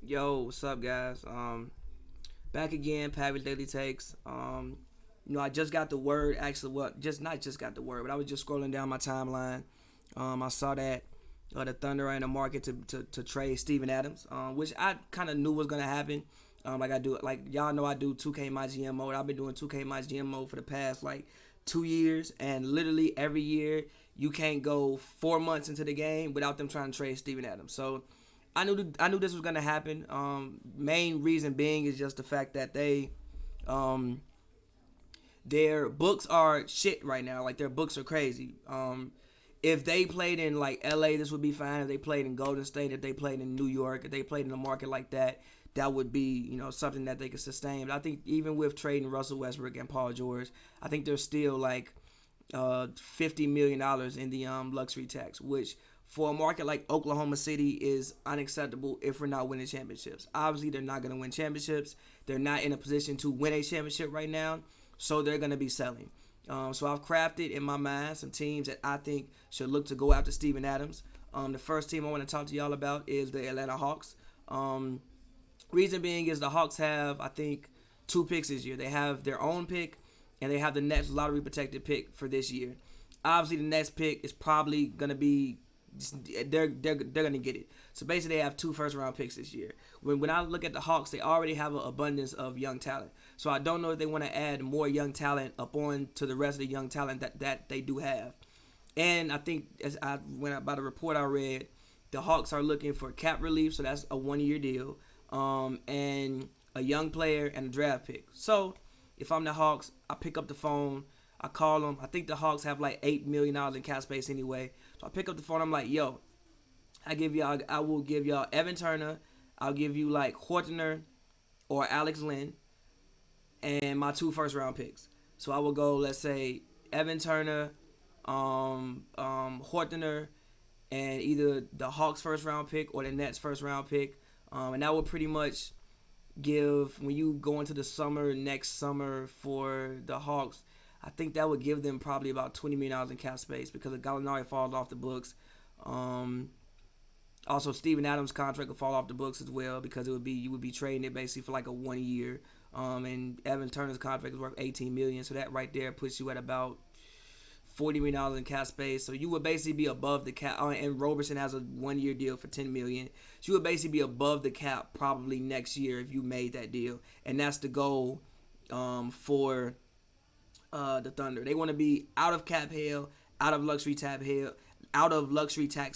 Yo, what's up, guys? Back again, Pavy Daily Takes. I just got the word. Actually, well, just not just got the word, but I was just scrolling down my timeline. I saw that the Thunder are in the market to trade Steven Adams, which I kind of knew was gonna happen. Like y'all know I do 2K my GM mode. I've been doing 2K my GM mode for the past like 2 years, and literally every year you can't go 4 months into the game without them trying to trade Steven Adams. So I knew this was gonna happen. Main reason being is just the fact that um, their books are shit right now. Like their books are crazy. If they played in like LA, this would be fine. If they played in Golden State, if they played in New York, if they played in a market like that, that would be something that they could sustain. But I think even with trading Russell Westbrook and Paul George, I think there's still like $50 million in the luxury tax, which for a market like Oklahoma City is unacceptable if we're not winning championships. Obviously, they're not going to win championships. They're not in a position to win a championship right now, so they're going to be selling. So I've crafted in my mind some teams that I think should look to go after Steven Adams. The first team I want to talk to y'all about is the Atlanta Hawks. Reason being is the Hawks have, I think, two picks this year. They have their own pick, and they have the next lottery protected pick for this year. Obviously, the next pick is probably going to be they're gonna get it. So basically, they have two first round picks this year. When I look at the Hawks, they already have an abundance of young talent. So I don't know if they want to add more young talent up on to the rest of the young talent that they do have. And I think by the report I read, the Hawks are looking for cap relief, so that's a 1 year deal, and a young player and a draft pick. So if I'm the Hawks, I pick up the phone. I call them. I think the Hawks have like $8 million in cap space anyway. So I pick up the phone. I'm like, yo, I will give y'all Evan Turner. I'll give you like Hortner or Alex Lynn and my two first round picks. So I will go, let's say, Evan Turner, Hortner, and either the Hawks first round pick or the Nets first round pick. And that will pretty much give, when you go into the summer, next summer for the Hawks, I think that would give them probably about $20 million in cap space because if Gallinari falls off the books. Also, Steven Adams' contract will fall off the books as well because you would be trading it basically for like a 1 year. And Evan Turner's contract is worth $18 million, so that right there puts you at about $40 million in cap space. So you would basically be above the cap. And Roberson has a 1 year deal for $10 million. So you would basically be above the cap probably next year if you made that deal, and that's the goal for the Thunder. They want to be out of cap hell, out of luxury tax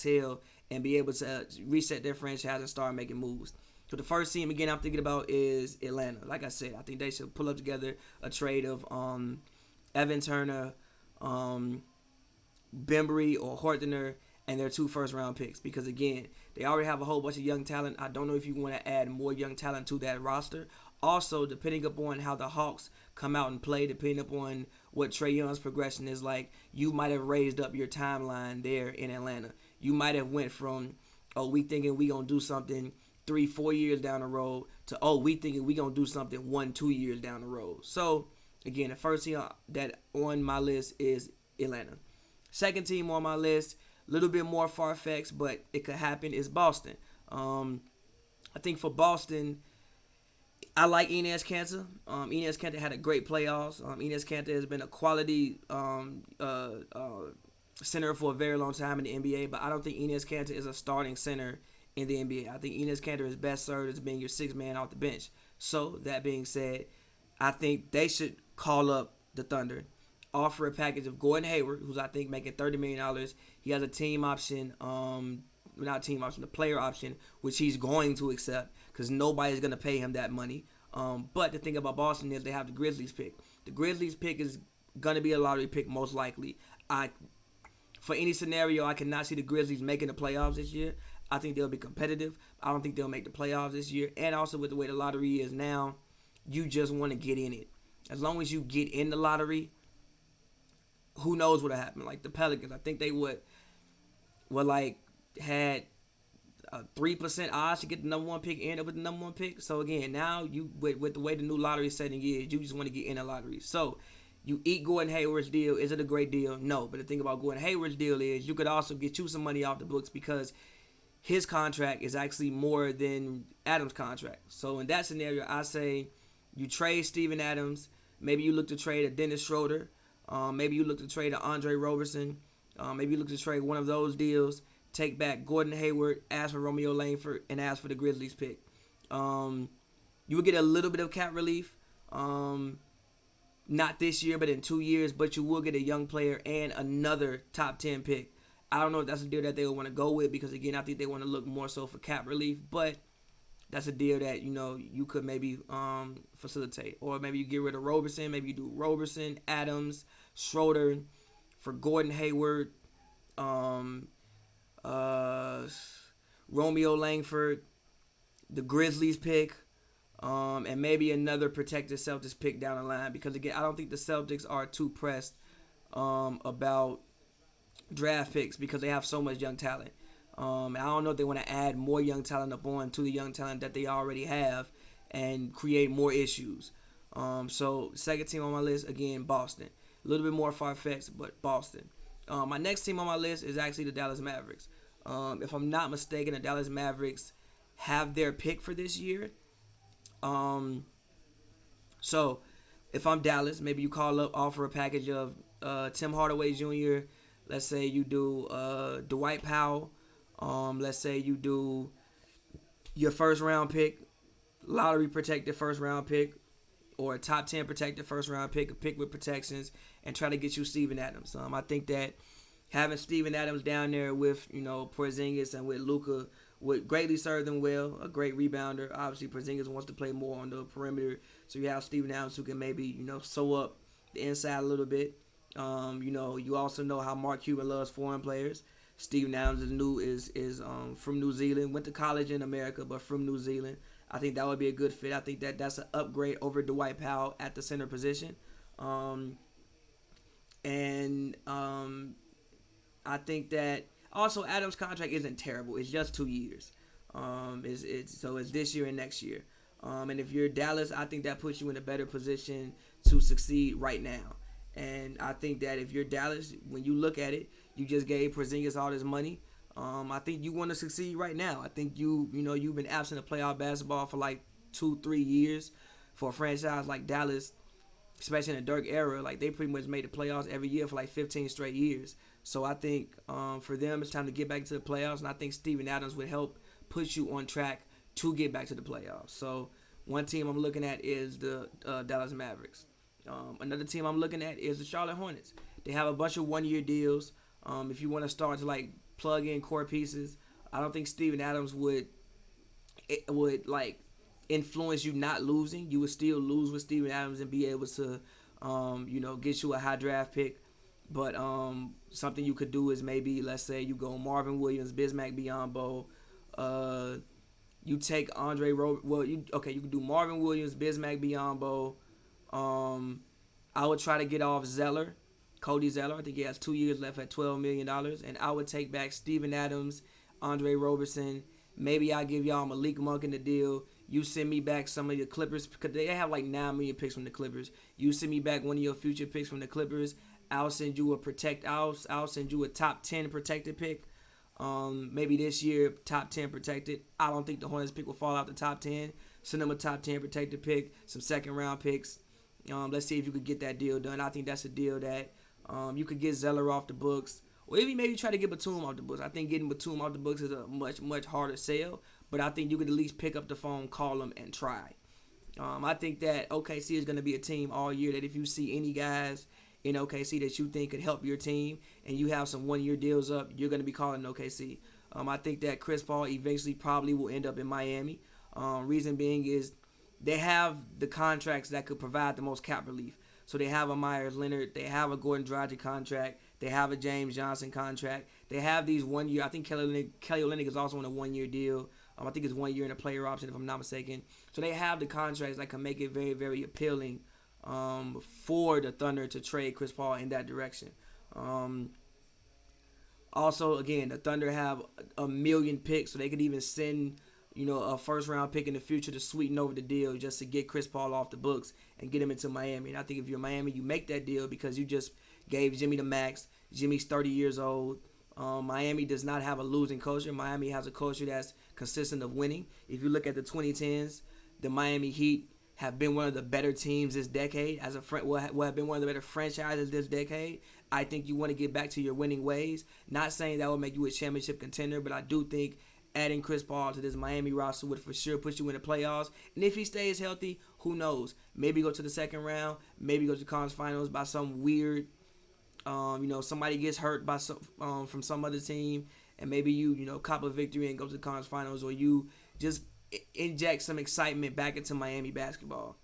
hell, and be able to reset their franchise and start making moves. So the first team again I'm thinking about is Atlanta. Like I said, I think they should pull up together a trade of Evan Turner, Bembry or Hortner, and their two first round picks, because again, they already have a whole bunch of young talent. I don't know if you want to add more young talent to that roster. Also, depending upon how the Hawks come out and play, depending upon what Trae Young's progression is like, you might have raised up your timeline there in Atlanta. You might have went from, oh, we thinking we gonna do something 3-4 years down the road to, oh, we thinking we gonna do something 1-2 years down the road. So again, the first team that on my list is Atlanta. Second team on my list, a little bit more far-fetched, but it could happen, is Boston. I think for Boston, I like Enes Kanter. Enes Kanter had a great playoffs. Enes Kanter has been a quality center for a very long time in the NBA, but I don't think Enes Kanter is a starting center in the NBA. I think Enes Kanter is best served as being your sixth man off the bench. So, that being said, I think they should call up the Thunder, offer a package of Gordon Hayward, who's I think making $30 million. He has a team option, not team option, the player option, which he's going to accept because nobody's going to pay him that money. But the thing about Boston is they have the Grizzlies pick. The Grizzlies pick is going to be a lottery pick most likely. For any scenario, I cannot see the Grizzlies making the playoffs this year. I think they'll be competitive. I don't think they'll make the playoffs this year. And also with the way the lottery is now, you just want to get in it. As long as you get in the lottery, who knows what'll happen. Like the Pelicans, I think they had a 3% odds to get the number one pick, end up with the number one pick. So again, now you with the way the new lottery setting is, you just want to get in the lottery. So you eat Gordon Hayward's deal. Is it a great deal? No. But the thing about Gordon Hayward's deal is you could also get you some money off the books because his contract is actually more than Adams' contract. So in that scenario, I say you trade Steven Adams. Maybe you look to trade a Dennis Schroeder. Maybe you look to trade a Andre Roberson. Maybe you look to trade one of those deals. Take back Gordon Hayward, ask for Romeo Langford, and ask for the Grizzlies pick. You will get a little bit of cap relief. Not this year, but in 2 years. But you will get a young player and another top 10 pick. I don't know if that's a deal that they would want to go with because, again, I think they want to look more so for cap relief. But that's a deal that, you could maybe facilitate. Or maybe you get rid of Roberson. Maybe you do Roberson, Adams, Schroeder for Gordon Hayward, Romeo Langford, the Grizzlies pick, and maybe another protected Celtics pick down the line. Because, again, I don't think the Celtics are too pressed about draft picks because they have so much young talent. I don't know if they want to add more young talent up on to the young talent that they already have and create more issues. So, second team on my list, again, Boston. A little bit more far-fetched, but Boston. My next team on my list is actually the Dallas Mavericks. If I'm not mistaken, the Dallas Mavericks have their pick for this year. So, if I'm Dallas, maybe you call up, offer a package of Tim Hardaway Jr., let's say you do Dwight Powell. Let's say you do your first-round pick, lottery protected first-round pick, or a top 10 protected first-round pick, a pick with protections, and try to get you Steven Adams. I think that having Steven Adams down there with, Porzingis and with Luka would greatly serve them well. A great rebounder. Obviously, Porzingis wants to play more on the perimeter, so you have Steven Adams who can maybe, sew up the inside a little bit. You also know how Mark Cuban loves foreign players. Steven Adams is from New Zealand, went to college in America, but from New Zealand. I think that would be a good fit. I think that's an upgrade over Dwight Powell at the center position. I think that also Adams' contract isn't terrible. It's just 2 years. It's this year and next year. And if you're Dallas, I think that puts you in a better position to succeed right now. And I think that if you're Dallas, when you look at it, you just gave Porzingis all this money. I think you want to succeed right now. I think you've been absent of playoff basketball for like 2-3 years. For a franchise like Dallas, especially in the Dirk era, like they pretty much made the playoffs every year for like 15 straight years. So I think for them, it's time to get back to the playoffs. And I think Steven Adams would help put you on track to get back to the playoffs. So one team I'm looking at is the Dallas Mavericks. Another team I'm looking at is the Charlotte Hornets. They have a bunch of one-year deals. If you want to start to like plug in core pieces, I don't think Steven Adams would like influence you not losing. You would still lose with Steven Adams and be able to, get you a high draft pick. But something you could do is maybe, let's say you go Marvin Williams, Bismack Biyombo. You take Andre you could do Marvin Williams, Bismack Biyombo. I would try to get off Cody Zeller. I think he has 2 years left at $12 million. And I would take back Steven Adams, Andre Roberson. Maybe I'll give y'all Malik Monk in the deal. You send me back some of your Clippers, because they have like 9 million picks from the Clippers. You send me back one of your future picks from the Clippers. I'll send you I'll send you a top 10 protected pick. Maybe this year, top 10 protected. I don't think the Hornets pick will fall out the top 10. Send them a top 10 protected pick, some second-round picks. Let's see if you could get that deal done. I think that's a deal that you could get Zeller off the books. Or even maybe try to get Batum off the books. I think getting Batum off the books is a much, much harder sell. But I think you could at least pick up the phone, call them, and try. I think that OKC is going to be a team all year that if you see any guys in OKC that you think could help your team and you have some one-year deals up, you're going to be calling OKC. I think that Chris Paul eventually probably will end up in Miami. Reason being is they have the contracts that could provide the most cap relief. So they have a Myers Leonard, they have a Gordon Dragic contract, they have a James Johnson contract. They have these 1 year. I think Kelly Olynyk is also on a 1 year deal. I think it's 1 year in a player option if I'm not mistaken. So they have the contracts that can make it very, very appealing for the Thunder to trade Chris Paul in that direction. Also, again, the Thunder have a million picks, so they could even send a first-round pick in the future to sweeten over the deal just to get Chris Paul off the books and get him into Miami. And I think if you're Miami, you make that deal because you just gave Jimmy the max. Jimmy's 30 years old. Miami does not have a losing culture. Miami has a culture that's consistent of winning. If you look at the 2010s, the Miami Heat have been one of the better teams this decade. Will have been one of the better franchises this decade. I think you want to get back to your winning ways. Not saying that will make you a championship contender, but I do think adding Chris Paul to this Miami roster would for sure put you in the playoffs. And if he stays healthy, who knows? Maybe go to the second round. Maybe go to the conference finals by some weird, somebody gets hurt by from some other team, and maybe you cop a victory and go to the conference finals, or you just inject some excitement back into Miami basketball.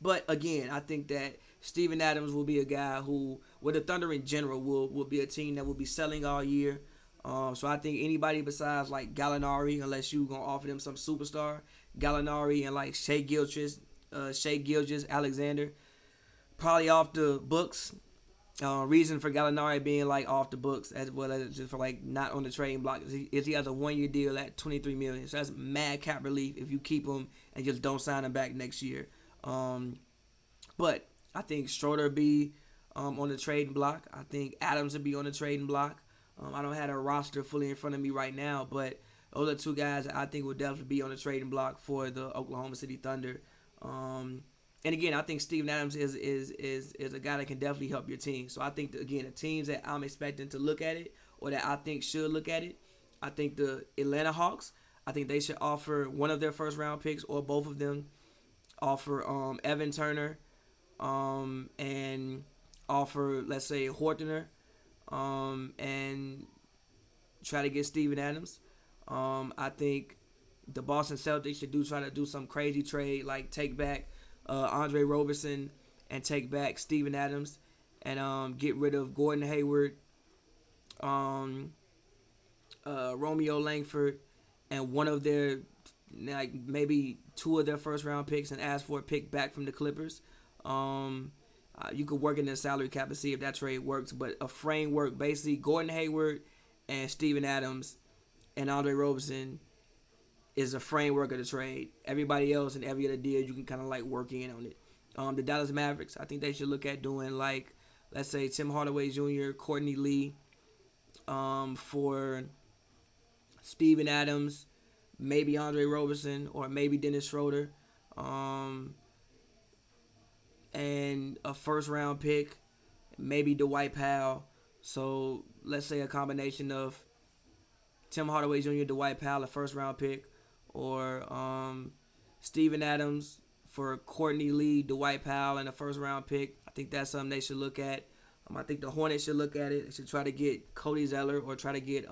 But again, I think that Steven Adams will be a guy who, the Thunder in general, will be a team that will be selling all year. So I think anybody besides like Gallinari, unless you gonna offer them some superstar, Gallinari and like Shai Gilgeous-Alexander, probably off the books. Reason for Gallinari being like off the books as well as just for like not on the trading block is he has a 1-year deal at $23 million. So that's mad cap relief if you keep him and just don't sign him back next year. But I think Schroeder be on the trading block. I think Adams would be on the trading block. I don't have a roster fully in front of me right now, but those are two guys that I think will definitely be on the trading block for the Oklahoma City Thunder. And again, I think Steven Adams is a guy that can definitely help your team. So I think, again, the teams that I'm expecting to look at it or that I think should look at it, I think the Atlanta Hawks, I think they should offer one of their first-round picks or both of them, offer Evan Turner and offer, let's say, Hortner, and try to get Steven Adams. I think the Boston Celtics should try to do some crazy trade, like take back Andre Roberson and take back Steven Adams and get rid of Gordon Hayward, Romeo Langford, and one of their, like maybe two of their first round picks and ask for a pick back from the Clippers. You could work in the salary cap to see if that trade works, but a framework, basically Gordon Hayward and Steven Adams and Andre Roberson is a framework of the trade. Everybody else and every other deal, you can kind of like work in on it. The Dallas Mavericks, I think they should look at doing like, let's say Tim Hardaway Jr., Courtney Lee, for Steven Adams, maybe Andre Roberson, or maybe Dennis Schroeder. And a first-round pick, maybe Dwight Powell. So let's say a combination of Tim Hardaway Jr., Dwight Powell, a first-round pick, or Steven Adams for Courtney Lee, Dwight Powell, and a first-round pick. I think that's something they should look at. I think the Hornets should look at it. They should try to get Cody Zeller or try to get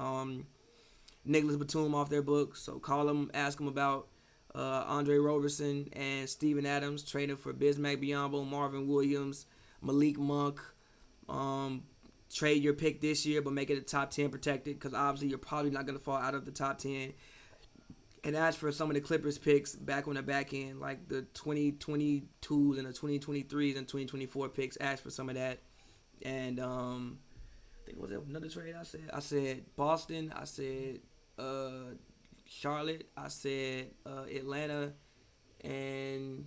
Nicholas Batum off their books. So call them, ask them about Andre Roberson and Steven Adams, traded for Bismack Biyombo, Marvin Williams, Malik Monk. Trade your pick this year, but make it a top 10 protected, because obviously you're probably not going to fall out of the top 10. And ask for some of the Clippers picks back on the back end, like the 2022s and the 2023s and 2024 picks. Ask for some of that. And I think, was there another trade I said? I said Boston. I said Charlotte. I said Atlanta. And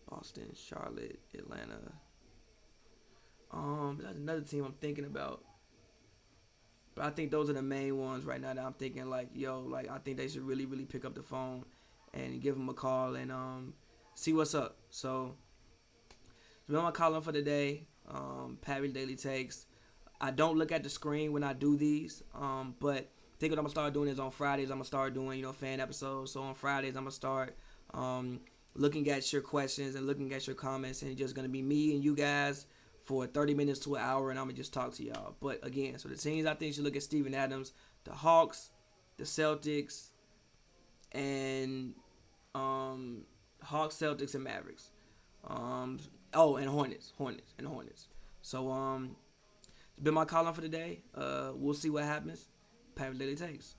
Boston, Charlotte, Atlanta. That's another team I'm thinking about. But I think those are the main ones right now that I'm thinking, like, I think they should really, really pick up the phone and give them a call and see what's up. So, that's been my column for the day. Pavy Daily Takes. I don't look at the screen when I do these, but I think what I'm going to start doing is on Fridays, I'm going to start doing, fan episodes. So on Fridays, I'm going to start looking at your questions and looking at your comments, and it's just going to be me and you guys for 30 minutes to an hour, and I'm going to just talk to y'all. But again, so the teams I think should look at Steven Adams, the Hawks, the Celtics, and Hawks, Celtics, and Mavericks. And Hornets. So, it's been my column for the day. We'll see what happens. Pavy Daily Takes.